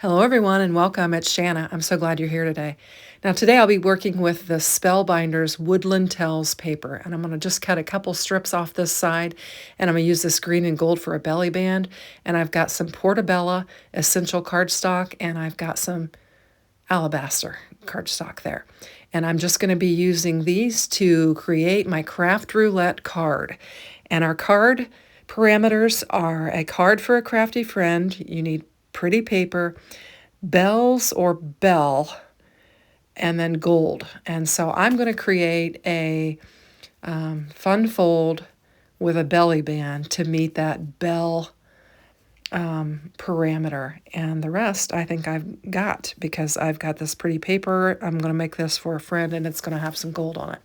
Hello everyone and welcome. It's Shanna. I'm so glad you're here today. Now today I'll be working with the Spellbinders Woodland Tells paper, and I'm going to just cut a couple strips off this side, and I'm going to use this green and gold for a belly band, and I've got some Portobello Essential cardstock, and I've got some Alabaster cardstock there. And I'm just going to be using these to create my Craft Roulette card. And our card parameters are a card for a crafty friend. You need pretty paper, bells or bell, and then gold. And so I'm going to create a fun fold with a belly band to meet that bell parameter, and the rest I think I've got because I've got this pretty paper. I'm going to make this for a friend, and it's going to have some gold on it.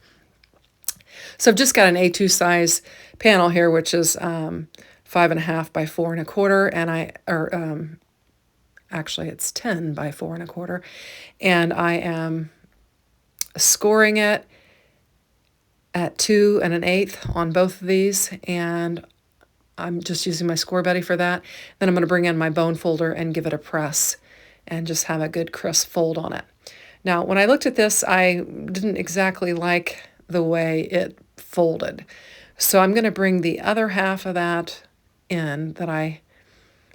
So I've just got an A2 size panel here, which is 5.5 by 4.25, and actually it's 10 by 4.25, and I am scoring it at 2 1/8 on both of these, and I'm just using my score buddy for that. Then I'm going to bring in my bone folder and give it a press and just have a good crisp fold on it. Now, when I looked at this, I didn't exactly like the way it folded. So I'm going to bring the other half of that in that I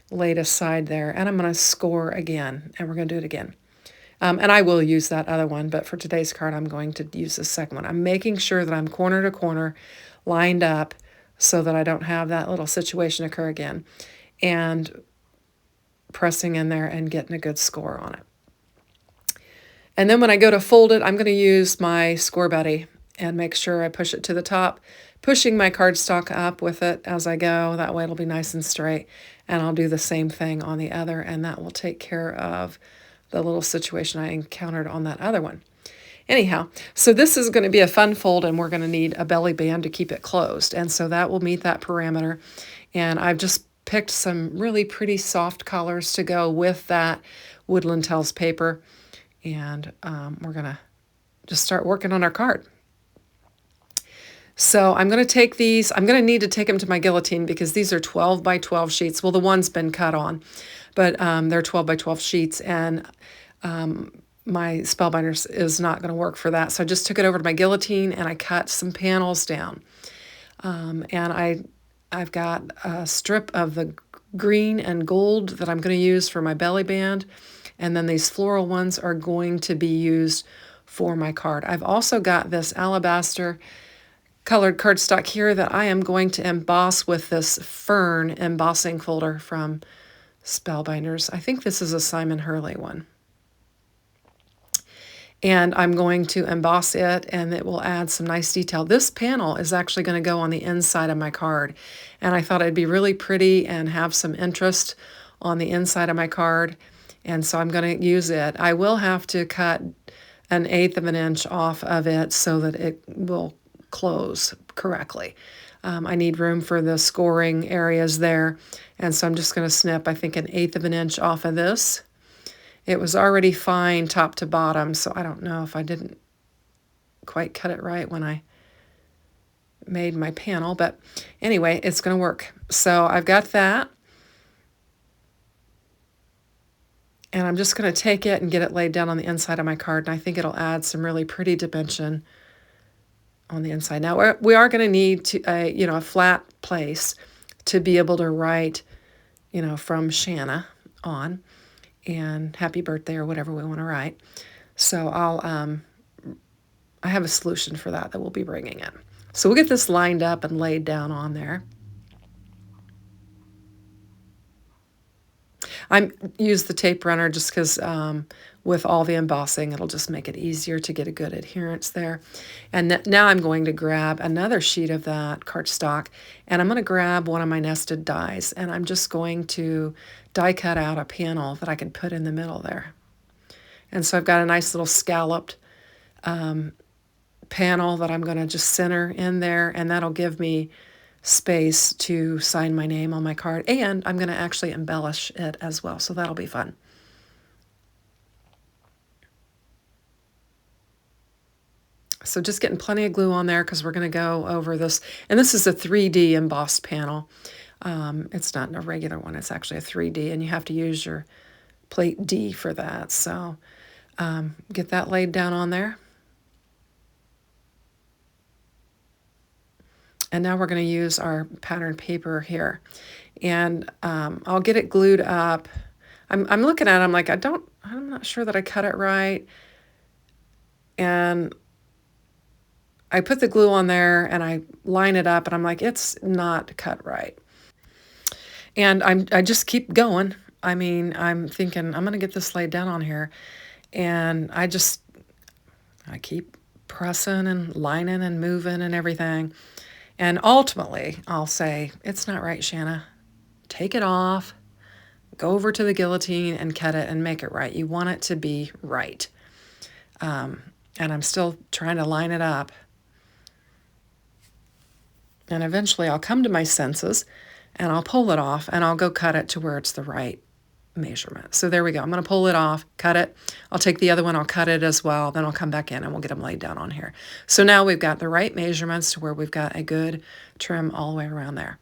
laid aside there, and I'm going to score again, and we're going to do it again. And I will use that other one, but for today's card, I'm going to use the second one. I'm making sure that I'm corner to corner lined up so that I don't have that little situation occur again, and pressing in there and getting a good score on it. And then when I go to fold it, I'm going to use my score buddy and make sure I push it to the top, pushing my cardstock up with it as I go. That way it'll be nice and straight. And I'll do the same thing on the other, and that will take care of the little situation I encountered on that other one. Anyhow, so this is going to be a fun fold, and we're going to need a belly band to keep it closed. And so that will meet that parameter. And I've just picked some really pretty soft colors to go with that Woodland Tells paper. And we're going to just start working on our card. So I'm going to take these. I'm going to need to take them to my guillotine because these are 12 by 12 sheets. Well, the one's been cut on, but they're 12 by 12 sheets, and my Spellbinders is not going to work for that. So I just took it over to my guillotine and I cut some panels down. And I've got a strip of the green and gold that I'm going to use for my belly band. And then these floral ones are going to be used for my card. I've also got this alabaster colored cardstock here that I am going to emboss with this fern embossing folder from Spellbinders. I think this is a Simon Hurley one. And I'm going to emboss it, and it will add some nice detail. This panel is actually going to go on the inside of my card, and I thought it'd be really pretty and have some interest on the inside of my card, and so I'm going to use it. I will have to cut 1/8 of an inch off of it so that it will close correctly. I need room for the scoring areas there, and so I'm just going to snip, I think, 1/8 of an inch off of this. It was already fine top to bottom, so I don't know if I didn't quite cut it right when I made my panel, but anyway, it's going to work. So I've got that, and I'm just going to take it and get it laid down on the inside of my card, and I think it'll add some really pretty dimension on the inside. Now we are going to need a flat place to be able to write, from Shanna on, and happy birthday or whatever we want to write. So I have a solution for that we'll be bringing in. So we'll get this lined up and laid down on there. I use the tape runner just because with all the embossing, it'll just make it easier to get a good adherence there. And now I'm going to grab another sheet of that cardstock, and I'm going to grab one of my nested dies, and I'm just going to die cut out a panel that I can put in the middle there. And so I've got a nice little scalloped panel that I'm going to just center in there, and that'll give me space to sign my name on my card, and I'm going to actually embellish it as well, so that'll be fun. So just getting plenty of glue on there because we're going to go over this, and this is a 3D embossed panel. It's not a regular one, it's actually a 3D, and you have to use your plate D for that. So get that laid down on there. And now we're going to use our pattern paper here. And I'll get it glued up. I'm looking at it, I'm like, I'm not sure that I cut it right. And I put the glue on there and I line it up and I'm like, it's not cut right. And I just keep going. I mean, I'm thinking I'm going to get this laid down on here. And I keep pressing and lining and moving and everything. And ultimately, I'll say, it's not right, Shanna. Take it off, go over to the guillotine and cut it and make it right. You want it to be right. And I'm still trying to line it up. And eventually I'll come to my senses and I'll pull it off and I'll go cut it to where it's the right measurement. So there we go. I'm going to pull it off, cut it. I'll take the other one, I'll cut it as well. Then I'll come back in and we'll get them laid down on here. So now we've got the right measurements to where we've got a good trim all the way around there.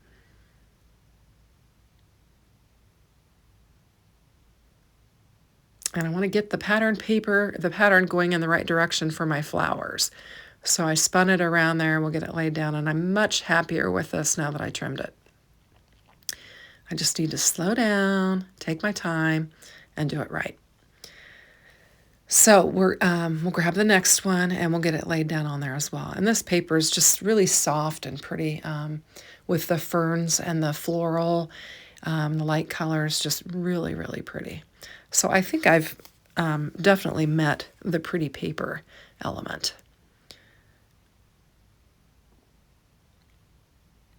And I want to get the pattern paper, the pattern going in the right direction for my flowers. So I spun it around there and we'll get it laid down. And I'm much happier with this now that I trimmed it. I just need to slow down, take my time, and do it right. So we'll grab the next one and we'll get it laid down on there as well. And this paper is just really soft and pretty with the ferns and the floral, the light colors, just really, really pretty. So I think I've definitely met the pretty paper element.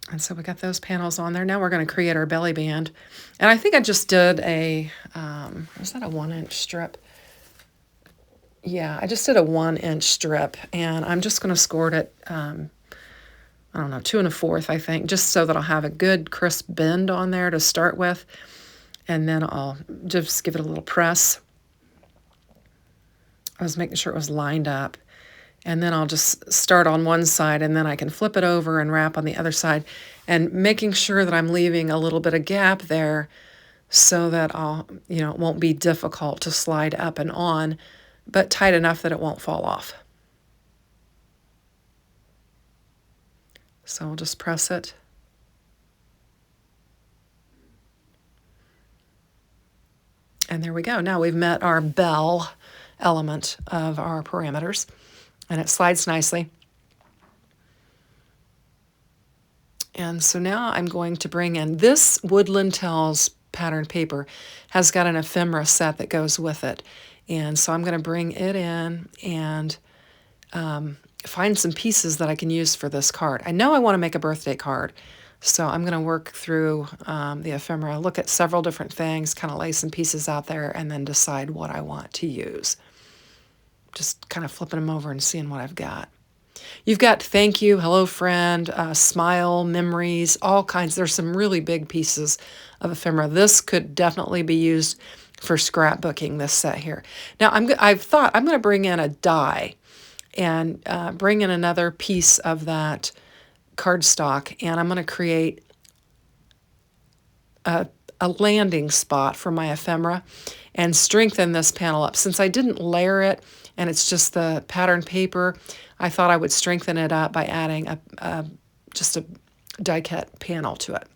And so we got those panels on there. Now we're going to create our belly band. And I think I just did was that a 1-inch strip? Yeah, I just did a 1-inch strip. And I'm just going to score it, I don't know, 2 1/4, I think, just so that I'll have a good crisp bend on there to start with. And then I'll just give it a little press. I was making sure it was lined up. And then I'll just start on one side and then I can flip it over and wrap on the other side and making sure that I'm leaving a little bit of gap there so that it won't be difficult to slide up and on, but tight enough that it won't fall off. So I'll just press it. And there we go. Now we've met our bell element of our parameters. And it slides nicely. And so now I'm going to bring in this Woodland Tells pattern paper has got an ephemera set that goes with it. And so I'm going to bring it in and find some pieces that I can use for this card. I know I want to make a birthday card. So I'm going to work through the ephemera, look at several different things, kind of lay some pieces out there, and then decide what I want to use. Just kind of flipping them over and seeing what I've got. You've got thank you, hello friend, smile, memories, all kinds. There's some really big pieces of ephemera. This could definitely be used for scrapbooking, this set here. Now I've thought I'm going to bring in a die and bring in another piece of that cardstock, and I'm going to create a landing spot for my ephemera and strengthen this panel up. Since I didn't layer it, and it's just the pattern paper, I thought I would strengthen it up by adding just a die cut panel to it.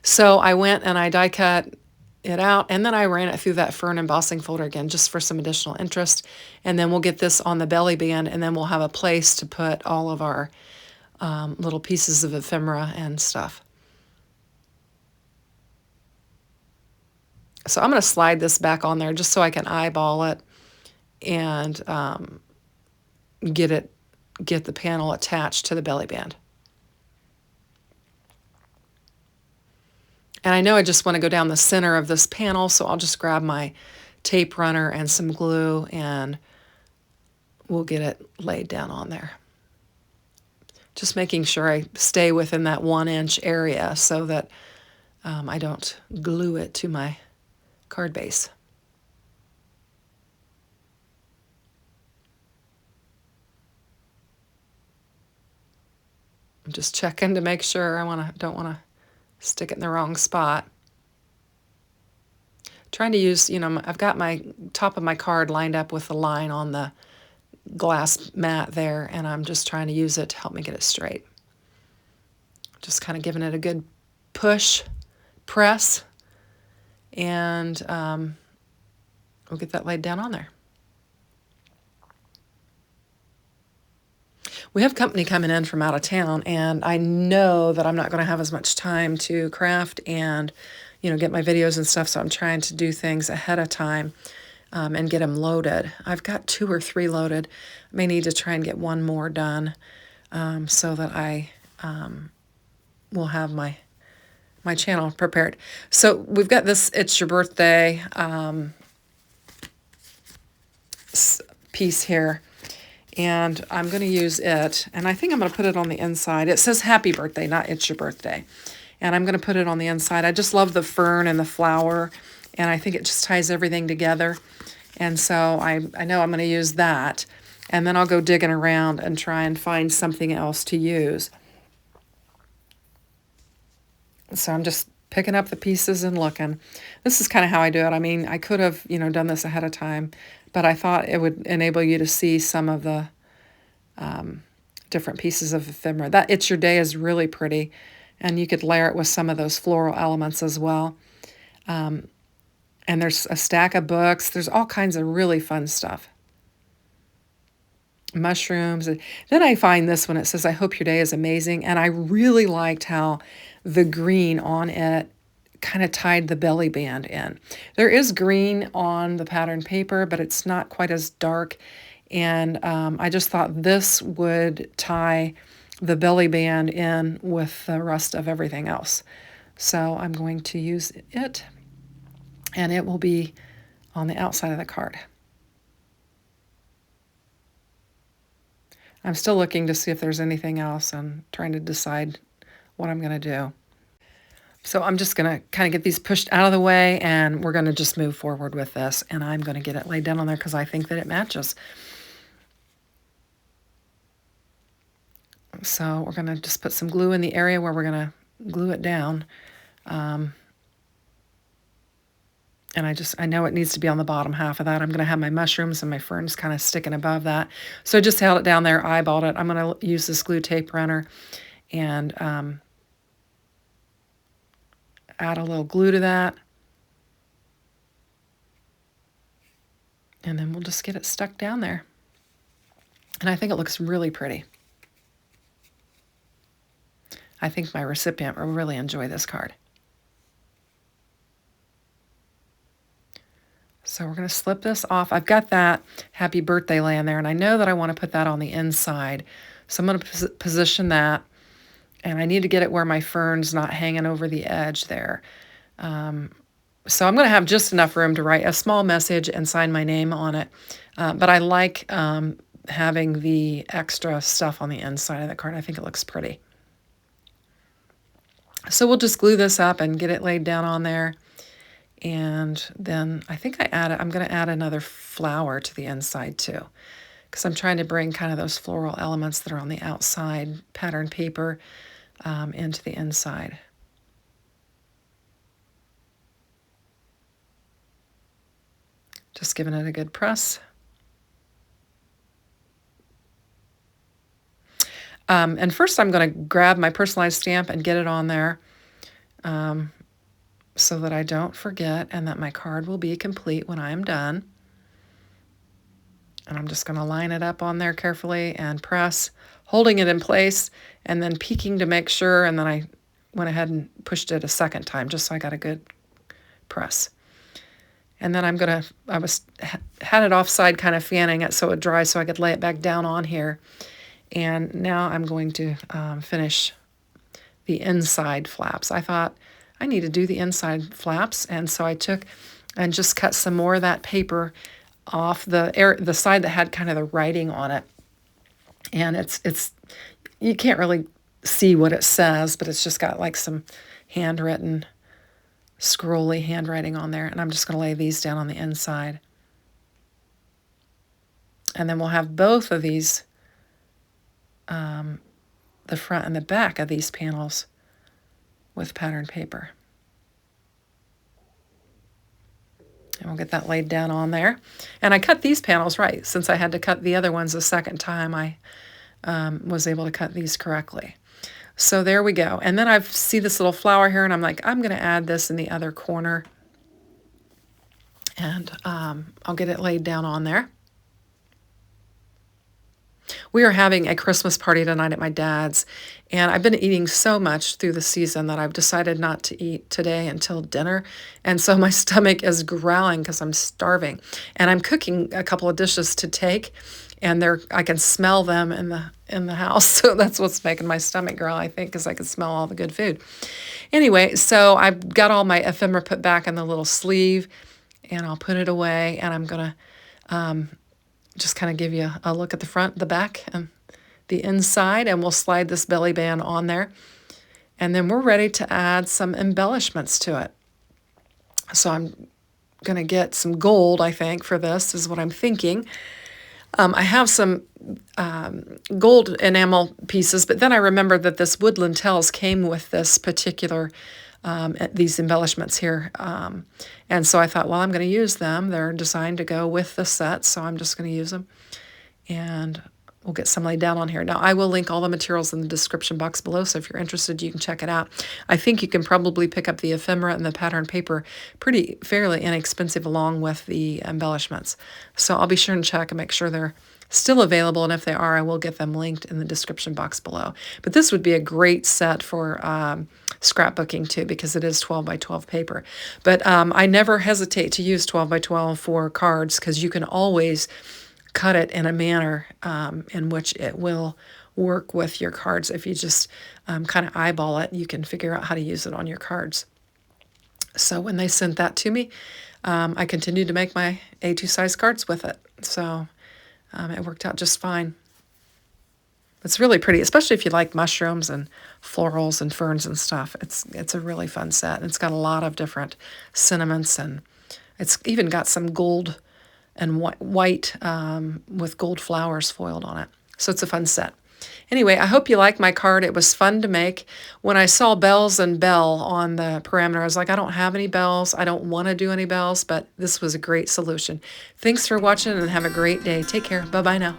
So I went and I die cut it out, and then I ran it through that fern embossing folder again just for some additional interest. And then we'll get this on the belly band, and then we'll have a place to put all of our little pieces of ephemera and stuff. So I'm going to slide this back on there just so I can eyeball it and get the panel attached to the belly band. And I know I just want to go down the center of this panel, so I'll just grab my tape runner and some glue and we'll get it laid down on there. Just making sure I stay within that 1-inch area so that I don't glue it to my card base. I'm just checking to make sure don't want to stick it in the wrong spot. Trying to use, I've got my top of my card lined up with the line on the glass mat there, and I'm just trying to use it to help me get it straight. Just kind of giving it a good push, press, and we'll get that laid down on there. We have company coming in from out of town, and I know that I'm not going to have as much time to craft and, get my videos and stuff, so I'm trying to do things ahead of time and get them loaded. I've got 2 or 3 loaded. I may need to try and get one more done so that I will have my channel prepared. So we've got this It's Your Birthday piece here. And I'm going to use it, and I think I'm going to put it on the inside. It says Happy Birthday, not It's Your Birthday. And I'm going to put it on the inside. I just love the fern and the flower, and I think it just ties everything together. And so I know I'm going to use that, and then I'll go digging around and try and find something else to use. So I'm just picking up the pieces and looking. This is kind of how I do it. I mean, I could have, done this ahead of time, but I thought it would enable you to see some of the different pieces of ephemera. That It's Your Day is really pretty, and you could layer it with some of those floral elements as well. And there's a stack of books. There's all kinds of really fun stuff. Mushrooms. Then I find this one. It says, I hope your day is amazing. And I really liked how the green on it kind of tied the belly band in. There is green on the pattern paper, but it's not quite as dark. And I just thought this would tie the belly band in with the rest of everything else. So I'm going to use it, and it will be on the outside of the card. I'm still looking to see if there's anything else and trying to decide what I'm going to do. So I'm just going to kind of get these pushed out of the way, and we're going to just move forward with this, and I'm going to get it laid down on there because I think that it matches. So we're going to just put some glue in the area where we're going to glue it down. And I know it needs to be on the bottom half of that. I'm going to have my mushrooms and my ferns kind of sticking above that. So I just held it down there, eyeballed it. I'm going to use this glue tape runner and add a little glue to that. And then we'll just get it stuck down there. And I think it looks really pretty. I think my recipient will really enjoy this card. So we're going to slip this off. I've got that Happy Birthday laying there, and I know that I want to put that on the inside. So I'm going to position that, and I need to get it where my fern's not hanging over the edge there. So I'm going to have just enough room to write a small message and sign my name on it. But I like having the extra stuff on the inside of the card. I think it looks pretty. So we'll just glue this up and get it laid down on there. And then I think I'm going to add another flower to the inside too, because I'm trying to bring kind of those floral elements that are on the outside pattern paper into the inside. Just giving it a good press. And first I'm going to grab my personalized stamp and get it on there so that I don't forget and that my card will be complete when I am done. And I'm just going to line it up on there carefully and press, holding it in place and then peeking to make sure, and then I went ahead and pushed it a second time just so I got a good press. And then I had it offside, kind of fanning it so it dries so I could lay it back down on here. And now I'm going to finish the inside flaps. I thought I need to do the inside flaps, and so I took and just cut some more of that paper off the side that had kind of the writing on it. And it's you can't really see what it says, but it's just got like some handwritten, scrolly handwriting on there. And I'm just going to lay these down on the inside. And then we'll have both of these, the front and the back of these panels with pattern paper. And we'll get that laid down on there. And I cut these panels right. Since I had to cut the other ones a second time, I was able to cut these correctly. So there we go. And then I see this little flower here, and I'm like, I'm going to add this in the other corner. And I'll get it laid down on there. We are having a Christmas party tonight at my dad's, and I've been eating so much through the season that I've decided not to eat today until dinner, and so my stomach is growling because I'm starving. And I'm cooking a couple of dishes to take, and I can smell them in the house, so that's what's making my stomach growl, I think, because I can smell all the good food. Anyway, so I've got all my ephemera put back in the little sleeve, and I'll put it away, and I'm going to just kind of give you a look at the front, the back, and the inside, and we'll slide this belly band on there. And then we're ready to add some embellishments to it. So I'm going to get some gold, I think, for this, is what I'm thinking. I have some gold enamel pieces, but then I remembered that this Woodland Tells came with this particular these embellishments here. And so I thought, well, I'm going to use them. They're designed to go with the set, so I'm just going to use them. And we'll get some laid down on here. Now, I will link all the materials in the description box below, so if you're interested, you can check it out. I think you can probably pick up the ephemera and the pattern paper fairly inexpensive along with the embellishments. So I'll be sure and check and make sure they're still available, and if they are, I will get them linked in the description box below. But this would be a great set for scrapbooking too, because it is 12 by 12 paper. But I never hesitate to use 12 by 12 for cards, because you can always cut it in a manner in which it will work with your cards. If you just kind of eyeball it, you can figure out how to use it on your cards. So when they sent that to me, I continued to make my A2 size cards with it. So it worked out just fine. It's really pretty, especially if you like mushrooms and florals and ferns and stuff. It's a really fun set. And it's got a lot of different sentiments, and it's even got some gold and white with gold flowers foiled on it. So it's a fun set. Anyway, I hope you like my card. It was fun to make. When I saw bells and bell on the parameter, I was like, I don't have any bells. I don't want to do any bells, but this was a great solution. Thanks for watching, and have a great day. Take care. Bye-bye now.